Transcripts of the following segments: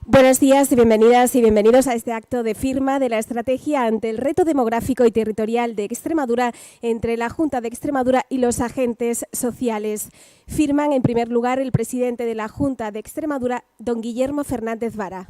Buenos días y bienvenidas y bienvenidos a este acto de firma de la estrategia ante el reto demográfico y territorial de Extremadura entre la Junta de Extremadura y los agentes sociales. Firman en primer lugar el presidente de la Junta de Extremadura, don Guillermo Fernández Vara.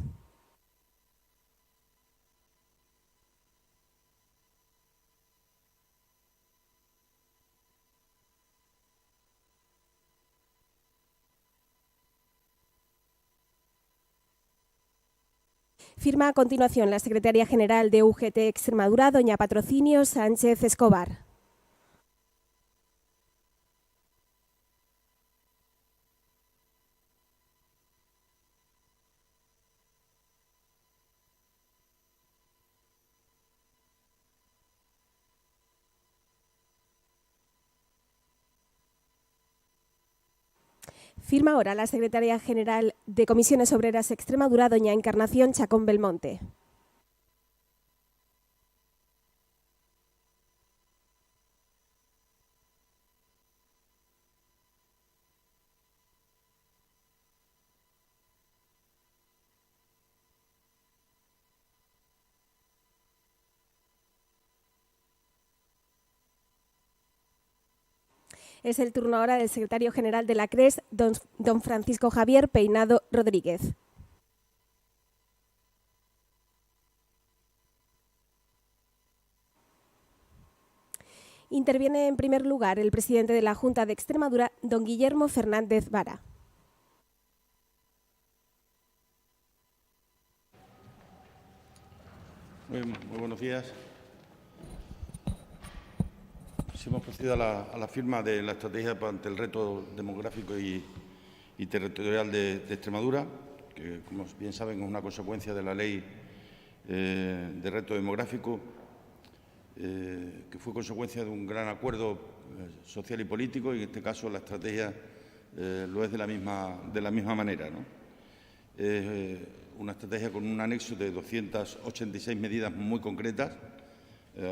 Firma a continuación la secretaria general de UGT Extremadura, doña Patrocinio Sánchez Escobar. Firma ahora la secretaria general de Comisiones Obreras Extremadura, doña Encarnación Chacón Belmonte. Es el turno ahora del secretario general de la CRES, don Francisco Javier Peinado Rodríguez. Interviene en primer lugar el presidente de la Junta de Extremadura, don Guillermo Fernández Vara. Muy buenos días. Hemos procedido a la firma de la estrategia ante el reto demográfico y territorial de Extremadura, que, como bien saben, es una consecuencia de la Ley de Reto Demográfico, que fue consecuencia de un gran acuerdo social y político, y en este caso la estrategia lo es de la misma manera, ¿no? Una estrategia con un anexo de 286 medidas muy concretas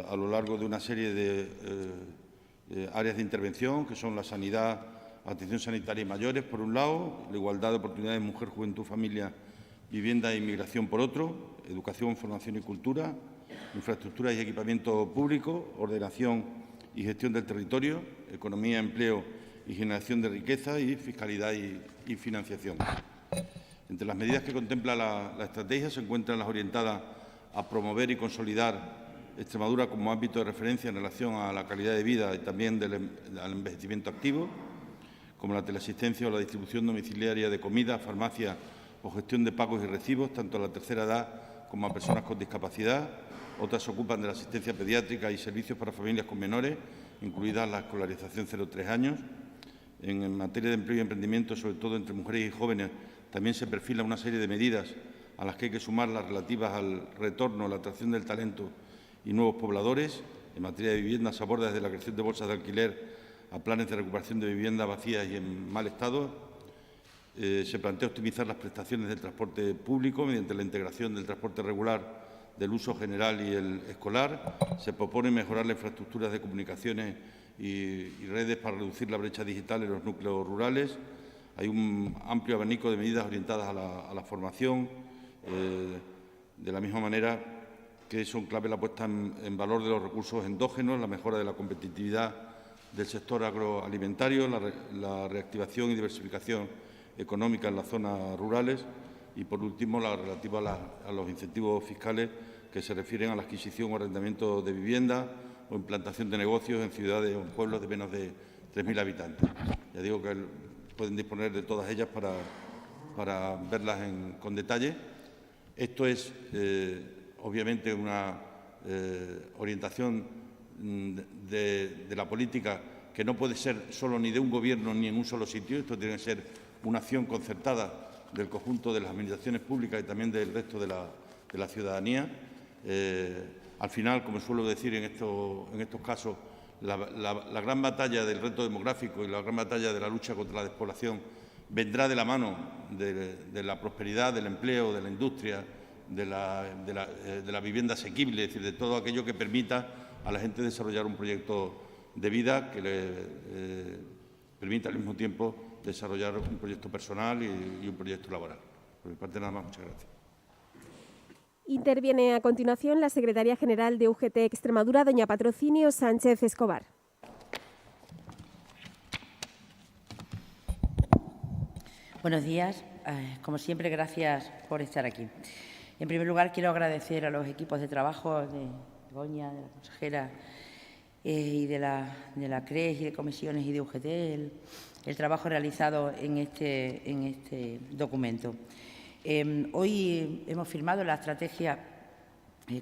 a lo largo de una serie de áreas de intervención, que son la sanidad, atención sanitaria y mayores, por un lado, la igualdad de oportunidades mujer, juventud, familia, vivienda e inmigración, por otro, educación, formación y cultura, infraestructuras y equipamiento público, ordenación y gestión del territorio, economía, empleo y generación de riqueza, y fiscalidad y financiación. Entre las medidas que contempla la estrategia se encuentran las orientadas a promover y consolidar Extremadura como ámbito de referencia en relación a la calidad de vida y también al envejecimiento activo, como la teleasistencia o la distribución domiciliaria de comida, farmacia o gestión de pagos y recibos, tanto a la tercera edad como a personas con discapacidad. Otras se ocupan de la asistencia pediátrica y servicios para familias con menores, incluida la escolarización 0-3 años. En materia de empleo y emprendimiento, sobre todo entre mujeres y jóvenes, también se perfila una serie de medidas a las que hay que sumar las relativas al retorno, la atracción del talento y nuevos pobladores. En materia de vivienda se aborda desde la creación de bolsas de alquiler a planes de recuperación de viviendas vacías y en mal estado. Se plantea optimizar las prestaciones del transporte público mediante la integración del transporte regular, del uso general y el escolar. Se propone mejorar las infraestructuras de comunicaciones y redes para reducir la brecha digital en los núcleos rurales. Hay un amplio abanico de medidas orientadas a la formación. De la misma manera que son clave la puesta en valor de los recursos endógenos, la mejora de la competitividad del sector agroalimentario, la reactivación y diversificación económica en las zonas rurales y, por último, la relativa a los incentivos fiscales que se refieren a la adquisición o arrendamiento de vivienda o implantación de negocios en ciudades o en pueblos de menos de 3.000 habitantes. Ya digo que pueden disponer de todas ellas para verlas con detalle. Esto es obviamente una orientación de la política que no puede ser solo ni de un gobierno ni en un solo sitio. Esto tiene que ser una acción concertada del conjunto de las administraciones públicas y también del resto de la ciudadanía. Al final, como suelo decir en estos casos, la gran batalla del reto demográfico y la gran batalla de la lucha contra la despoblación vendrá de la mano de la prosperidad, del empleo, de la industria, de la vivienda asequible, es decir, de todo aquello que permita a la gente desarrollar un proyecto de vida que le permita al mismo tiempo desarrollar un proyecto personal y un proyecto laboral. Por mi parte, nada más. Muchas gracias. Interviene a continuación la secretaria general de UGT Extremadura, doña Patrocinio Sánchez Escobar. Buenos días. Como siempre, gracias por estar aquí. En primer lugar, quiero agradecer a los equipos de trabajo de Begoña, de la consejera y de la CRES y de comisiones y de UGT, el trabajo realizado en este documento. Hoy hemos firmado la estrategia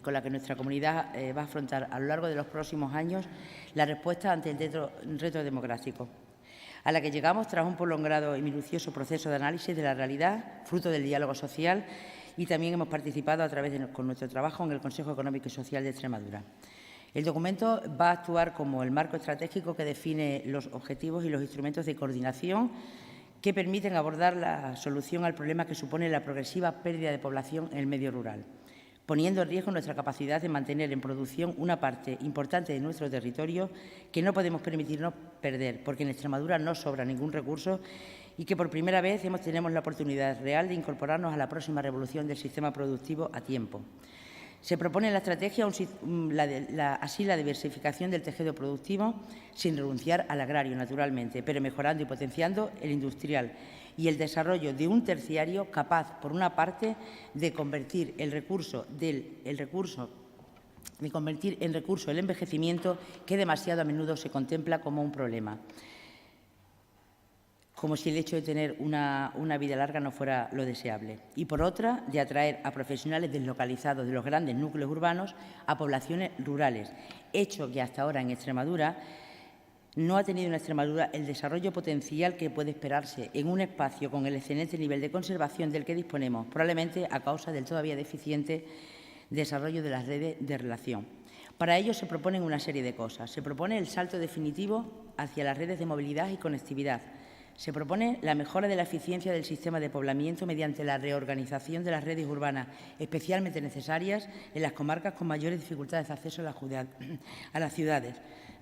con la que nuestra comunidad va a afrontar a lo largo de los próximos años la respuesta ante el reto demográfico, a la que llegamos tras un prolongado y minucioso proceso de análisis de la realidad, fruto del diálogo social, y también hemos participado con nuestro trabajo en el Consejo Económico y Social de Extremadura. El documento va a actuar como el marco estratégico que define los objetivos y los instrumentos de coordinación que permiten abordar la solución al problema que supone la progresiva pérdida de población en el medio rural, poniendo en riesgo nuestra capacidad de mantener en producción una parte importante de nuestro territorio que no podemos permitirnos perder, porque en Extremadura no sobra ningún recurso y que por primera vez tenemos la oportunidad real de incorporarnos a la próxima revolución del sistema productivo a tiempo. Se propone en la estrategia así la diversificación del tejido productivo sin renunciar al agrario, naturalmente, pero mejorando y potenciando el industrial y el desarrollo de un terciario capaz, por una parte, de convertir en recurso el envejecimiento, que demasiado a menudo se contempla como un problema, como si el hecho de tener una vida larga no fuera lo deseable. Y, por otra, de atraer a profesionales deslocalizados de los grandes núcleos urbanos a poblaciones rurales, hecho que hasta ahora en Extremadura no ha tenido el desarrollo potencial que puede esperarse en un espacio con el excelente nivel de conservación del que disponemos, probablemente a causa del todavía deficiente desarrollo de las redes de relación. Para ello se proponen una serie de cosas. Se propone el salto definitivo hacia las redes de movilidad y conectividad. Se propone la mejora de la eficiencia del sistema de poblamiento mediante la reorganización de las redes urbanas, especialmente necesarias en las comarcas con mayores dificultades de acceso a las ciudades,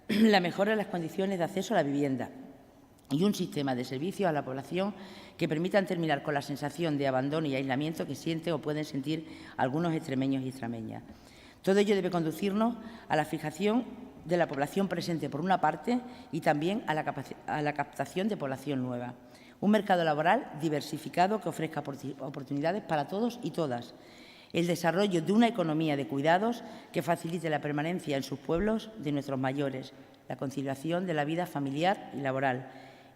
la mejora de las condiciones de acceso a la vivienda y un sistema de servicios a la población que permitan terminar con la sensación de abandono y aislamiento que sienten o pueden sentir algunos extremeños y extremeñas. Todo ello debe conducirnos a la fijación de la población presente, por una parte, y también a la captación de población nueva. Un mercado laboral diversificado que ofrezca oportunidades para todos y todas. El desarrollo de una economía de cuidados que facilite la permanencia en sus pueblos de nuestros mayores, la conciliación de la vida familiar y laboral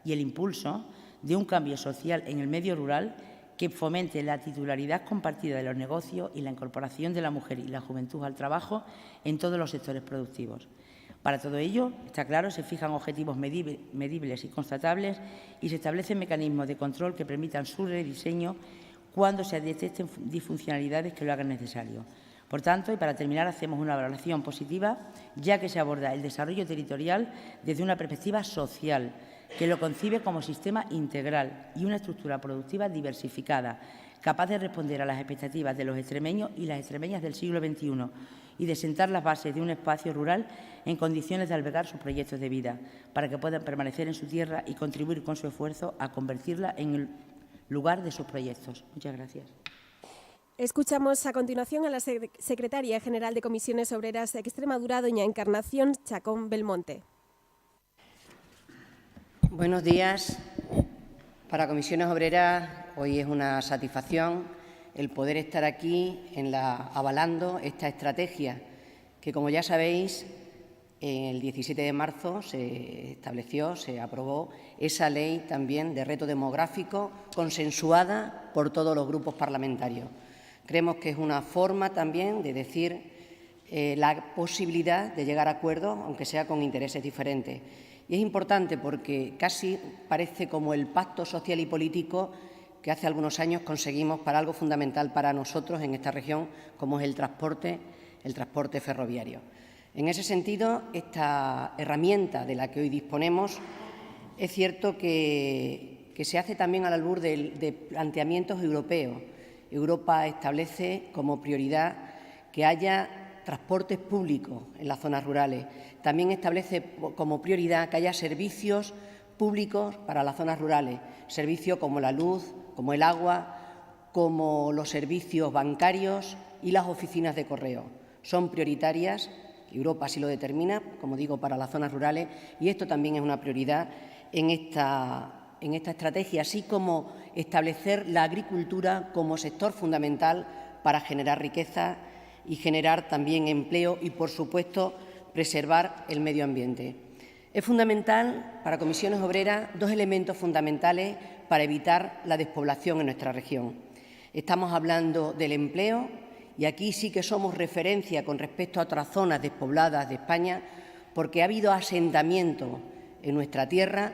y el impulso de un cambio social en el medio rural que fomente la titularidad compartida de los negocios y la incorporación de la mujer y la juventud al trabajo en todos los sectores productivos. Para todo ello, está claro, se fijan objetivos medibles y constatables y se establecen mecanismos de control que permitan su rediseño cuando se detecten disfuncionalidades que lo hagan necesario. Por tanto, y para terminar, hacemos una valoración positiva, ya que se aborda el desarrollo territorial desde una perspectiva social, que lo concibe como sistema integral y una estructura productiva diversificada, capaz de responder a las expectativas de los extremeños y las extremeñas del siglo XXI y de sentar las bases de un espacio rural en condiciones de albergar sus proyectos de vida, para que puedan permanecer en su tierra y contribuir con su esfuerzo a convertirla en el lugar de sus proyectos. Muchas gracias. Escuchamos a continuación a la secretaria general de Comisiones Obreras de Extremadura, doña Encarnación Chacón Belmonte. Buenos días. Para Comisiones Obreras hoy es una satisfacción el poder estar aquí avalando esta estrategia que, como ya sabéis, el 17 de marzo se aprobó esa ley también de reto demográfico consensuada por todos los grupos parlamentarios. Creemos que es una forma también de decir la posibilidad de llegar a acuerdos, aunque sea con intereses diferentes. Y es importante porque casi parece como el pacto social y político que hace algunos años conseguimos para algo fundamental para nosotros en esta región, como es el transporte ferroviario. En ese sentido, esta herramienta de la que hoy disponemos es cierto que se hace también al albur de planteamientos europeos. Europa establece como prioridad que haya transportes públicos en las zonas rurales. También establece como prioridad que haya servicios públicos para las zonas rurales, servicios como la luz, como el agua como los servicios bancarios y las oficinas de correo. Son prioritarias, Europa así lo determina, como digo, para las zonas rurales, y esto también es una prioridad en esta estrategia, así como establecer la agricultura como sector fundamental para generar riqueza y generar también empleo y, por supuesto, preservar el medio ambiente. Es fundamental para Comisiones Obreras dos elementos fundamentales para evitar la despoblación en nuestra región. Estamos hablando del empleo y aquí sí que somos referencia con respecto a otras zonas despobladas de España porque ha habido asentamiento en nuestra tierra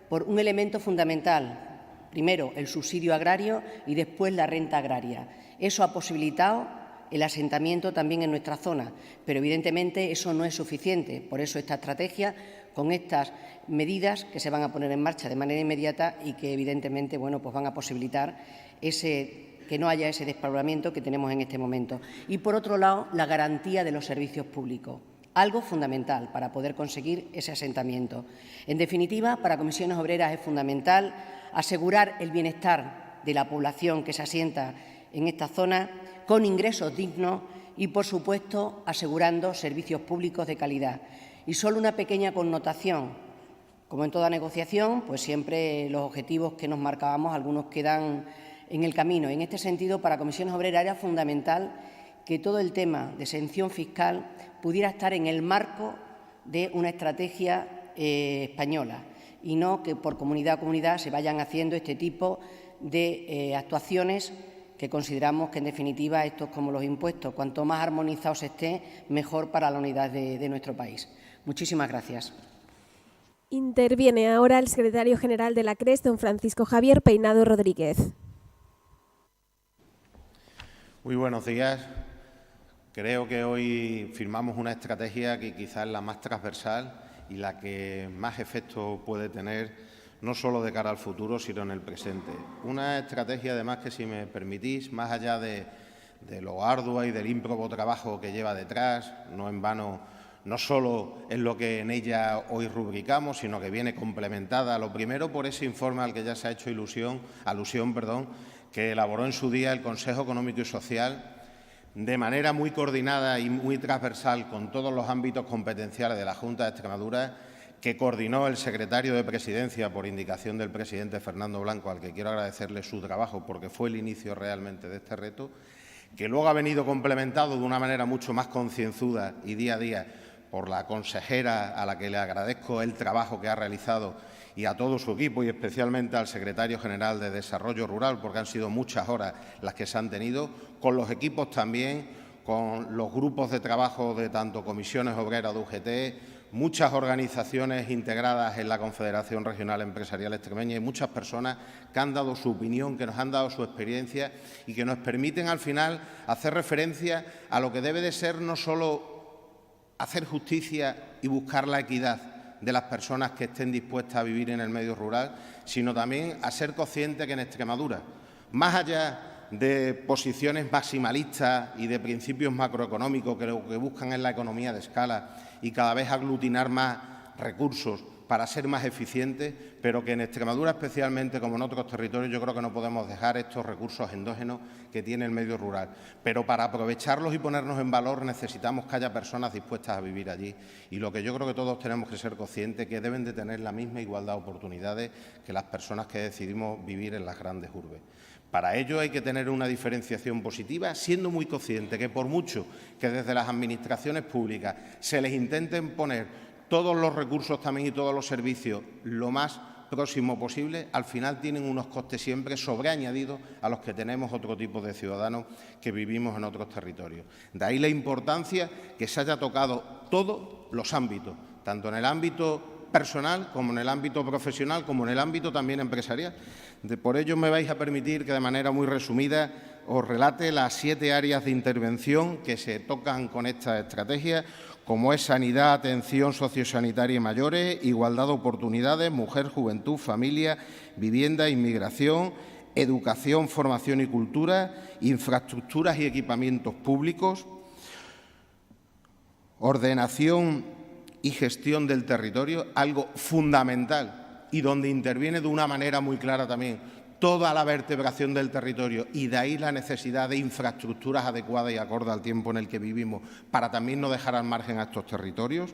por un elemento fundamental. Primero, el subsidio agrario y después la renta agraria. Eso ha posibilitado el asentamiento también en nuestra zona, pero evidentemente eso no es suficiente. Por eso esta estrategia, con estas medidas que se van a poner en marcha de manera inmediata y que evidentemente pues van a posibilitar que no haya ese despoblamiento que tenemos en este momento. Y, por otro lado, la garantía de los servicios públicos, algo fundamental para poder conseguir ese asentamiento. En definitiva, para Comisiones Obreras es fundamental asegurar el bienestar de la población que se asienta en esta zona con ingresos dignos y, por supuesto, asegurando servicios públicos de calidad. Y solo una pequeña connotación. Como en toda negociación, pues siempre los objetivos que nos marcábamos, algunos quedan en el camino. En este sentido, para Comisiones Obreras era fundamental que todo el tema de exención fiscal pudiera estar en el marco de una estrategia española y no que por comunidad a comunidad se vayan haciendo este tipo de actuaciones que consideramos que, en definitiva, esto es como los impuestos. Cuanto más armonizados esté, mejor para la unidad de nuestro país. Muchísimas gracias. Interviene ahora el secretario general de la CRES, don Francisco Javier Peinado Rodríguez. Muy buenos días. Creo que hoy firmamos una estrategia que quizás es la más transversal y la que más efecto puede tener, no solo de cara al futuro, sino en el presente. Una estrategia, además, que, si me permitís, más allá de lo ardua y del ímprobo trabajo que lleva detrás, no en vano, no solo es lo que en ella hoy rubricamos, sino que viene complementada, lo primero, por ese informe al que ya se ha hecho alusión, que elaboró en su día el Consejo Económico y Social, de manera muy coordinada y muy transversal con todos los ámbitos competenciales de la Junta de Extremadura, que coordinó el secretario de Presidencia por indicación del presidente Fernando Blanco, al que quiero agradecerle su trabajo porque fue el inicio realmente de este reto, que luego ha venido complementado de una manera mucho más concienzuda y día a día por la consejera, a la que le agradezco el trabajo que ha realizado, y a todo su equipo, y especialmente al secretario general de Desarrollo Rural, porque han sido muchas horas las que se han tenido, con los equipos también, con los grupos de trabajo de tanto Comisiones Obreras de UGT, muchas organizaciones integradas en la Confederación Regional Empresarial Extremeña y muchas personas que han dado su opinión, que nos han dado su experiencia y que nos permiten, al final, hacer referencia a lo que debe de ser no solo hacer justicia y buscar la equidad de las personas que estén dispuestas a vivir en el medio rural, sino también a ser conscientes que en Extremadura, más allá de posiciones maximalistas y de principios macroeconómicos que lo que buscan es la economía de escala y cada vez aglutinar más recursos para ser más eficientes, pero que en Extremadura, especialmente como en otros territorios, yo creo que no podemos dejar estos recursos endógenos que tiene el medio rural. Pero para aprovecharlos y ponernos en valor necesitamos que haya personas dispuestas a vivir allí. Y lo que yo creo que todos tenemos que ser conscientes es que deben de tener la misma igualdad de oportunidades que las personas que decidimos vivir en las grandes urbes. Para ello hay que tener una diferenciación positiva, siendo muy consciente que, por mucho que desde las administraciones públicas se les intenten poner todos los recursos también y todos los servicios lo más próximo posible, al final tienen unos costes siempre sobreañadidos a los que tenemos otro tipo de ciudadanos que vivimos en otros territorios. De ahí la importancia que se haya tocado todos los ámbitos, tanto en el ámbito personal como en el ámbito profesional, como en el ámbito también empresarial. Por ello me vais a permitir que, de manera muy resumida, os relate las 7 áreas de intervención que se tocan con esta estrategia, como es sanidad, atención sociosanitaria y mayores, igualdad de oportunidades, mujer, juventud, familia, vivienda, inmigración, educación, formación y cultura, infraestructuras y equipamientos públicos, ordenación y gestión del territorio, algo fundamental y donde interviene de una manera muy clara también toda la vertebración del territorio, y de ahí la necesidad de infraestructuras adecuadas y acorde al tiempo en el que vivimos para también no dejar al margen a estos territorios.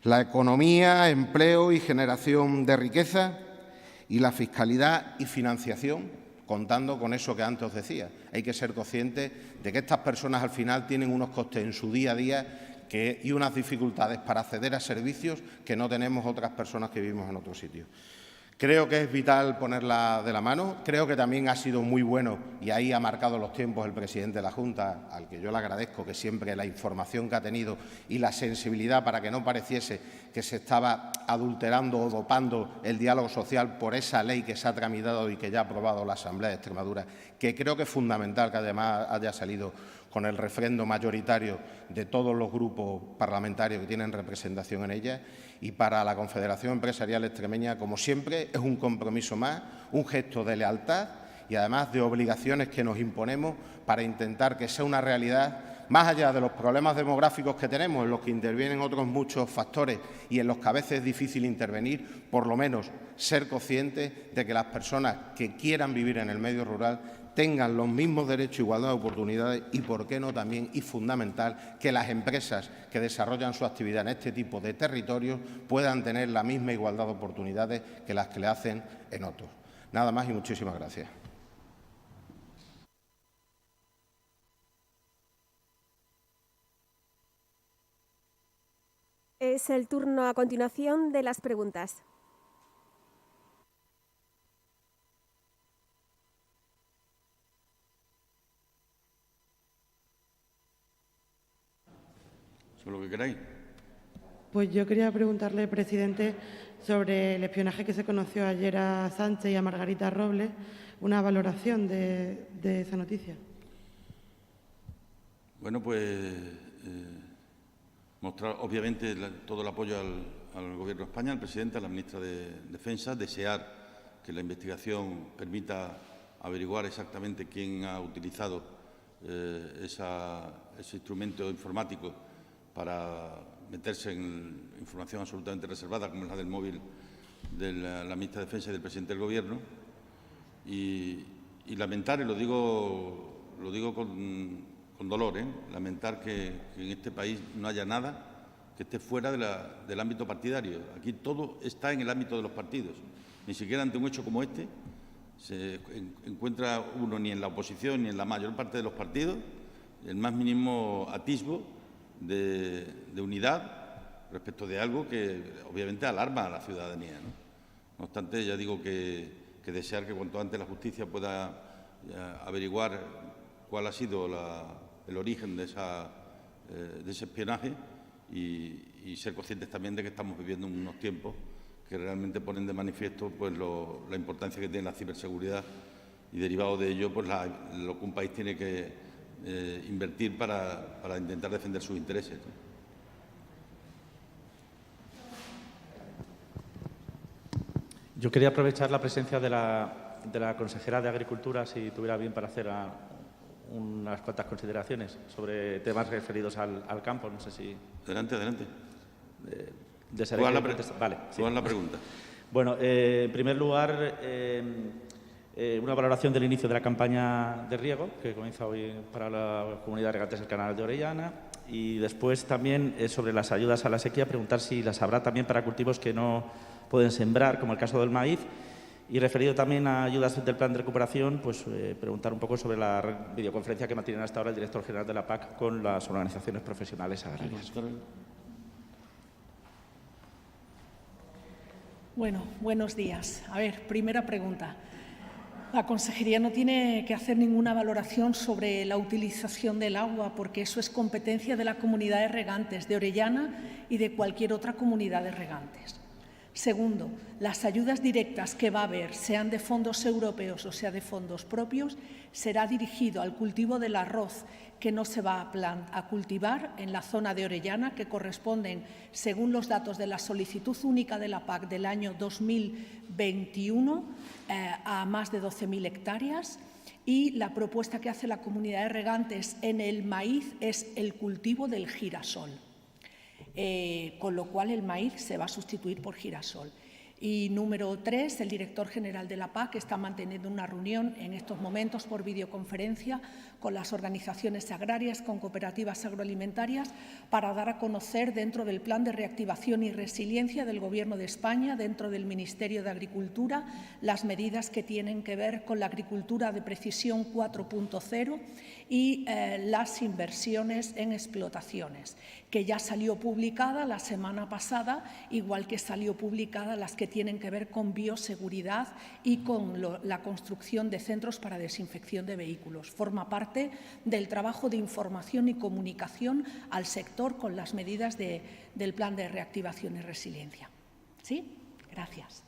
La economía, empleo y generación de riqueza, y la fiscalidad y financiación, contando con eso que antes os decía. Hay que ser conscientes de que estas personas al final tienen unos costes en su día a día y unas dificultades para acceder a servicios que no tenemos otras personas que vivimos en otros sitios. Creo que es vital ponerla de la mano. Creo que también ha sido muy bueno, y ahí ha marcado los tiempos el presidente de la Junta, al que yo le agradezco que siempre la información que ha tenido y la sensibilidad para que no pareciese que se estaba adulterando o dopando el diálogo social por esa ley que se ha tramitado y que ya ha aprobado la Asamblea de Extremadura, que creo que es fundamental que además haya salido con el refrendo mayoritario de todos los grupos parlamentarios que tienen representación en ella. Y para la Confederación Empresarial Extremeña, como siempre, es un compromiso más, un gesto de lealtad y además de obligaciones que nos imponemos para intentar que sea una realidad, más allá de los problemas demográficos que tenemos, en los que intervienen otros muchos factores y en los que a veces es difícil intervenir, por lo menos ser conscientes de que las personas que quieran vivir en el medio rural tengan los mismos derechos e igualdad de oportunidades y, por qué no, también y fundamental, que las empresas que desarrollan su actividad en este tipo de territorios puedan tener la misma igualdad de oportunidades que las que le hacen en otros. Nada más y muchísimas gracias. Es el turno a continuación de las preguntas. Lo que queráis. Pues yo quería preguntarle, presidente, sobre el espionaje que se conoció ayer a Sánchez y a Margarita Robles, una valoración de esa noticia. Bueno, pues mostrar obviamente todo el apoyo al Gobierno de España, al presidente, a la ministra de Defensa, desear que la investigación permita averiguar exactamente quién ha utilizado ese instrumento informático para meterse en información absolutamente reservada, como es la del móvil de la ministra de Defensa y del presidente del Gobierno, y lamentar, y lo digo con dolor, lamentar que en este país no haya nada que esté fuera del ámbito partidario. Aquí todo está en el ámbito de los partidos. Ni siquiera ante un hecho como este se encuentra uno ni en la oposición ni en la mayor parte de los partidos el más mínimo atisbo de unidad respecto de algo que obviamente alarma a la ciudadanía, ¿no? No obstante, ya digo que desear que cuanto antes la justicia pueda averiguar cuál ha sido el origen de ese espionaje y ser conscientes también de que estamos viviendo unos tiempos que realmente ponen de manifiesto pues la importancia que tiene la ciberseguridad y, derivado de ello, pues lo que un país tiene que invertir para intentar defender sus intereses, ¿no? Yo quería aprovechar la presencia de la consejera de Agricultura, si tuviera bien, para hacer unas cuantas consideraciones sobre temas referidos al campo. No sé si... Adelante. ¿Cuál es la pregunta? Bueno, en primer lugar, una valoración del inicio de la campaña de riego, que comienza hoy para la comunidad de regantes del Canal de Orellana, y después también sobre las ayudas a la sequía, preguntar si las habrá también para cultivos que no pueden sembrar, como el caso del maíz. Y referido también a ayudas del plan de recuperación, pues preguntar un poco sobre la videoconferencia que mantienen hasta ahora el director general de la PAC con las organizaciones profesionales agrarias. Bueno, buenos días. A ver, primera pregunta. La Consejería no tiene que hacer ninguna valoración sobre la utilización del agua, porque eso es competencia de la comunidad de regantes de Orellana y de cualquier otra comunidad de regantes. Segundo, las ayudas directas que va a haber, sean de fondos europeos o sea de fondos propios, será dirigido al cultivo del arroz, que no se va a cultivar en la zona de Orellana, que corresponden, según los datos de la solicitud única de la PAC del año 2021, a más de 12.000 hectáreas. Y la propuesta que hace la comunidad de regantes en el maíz es el cultivo del girasol. Con lo cual el maíz se va a sustituir por girasol. Y número 3, el director general de la PAC está manteniendo una reunión en estos momentos por videoconferencia con las organizaciones agrarias, con cooperativas agroalimentarias, para dar a conocer dentro del Plan de Reactivación y Resiliencia del Gobierno de España, dentro del Ministerio de Agricultura, las medidas que tienen que ver con la agricultura de precisión 4.0 y las inversiones en explotaciones, que ya salió publicada la semana pasada, igual que salió publicada las que tienen que ver con bioseguridad y con la construcción de centros para desinfección de vehículos. Forma parte del trabajo de información y comunicación al sector con las medidas del Plan de Reactivación y Resiliencia. ¿Sí? Gracias.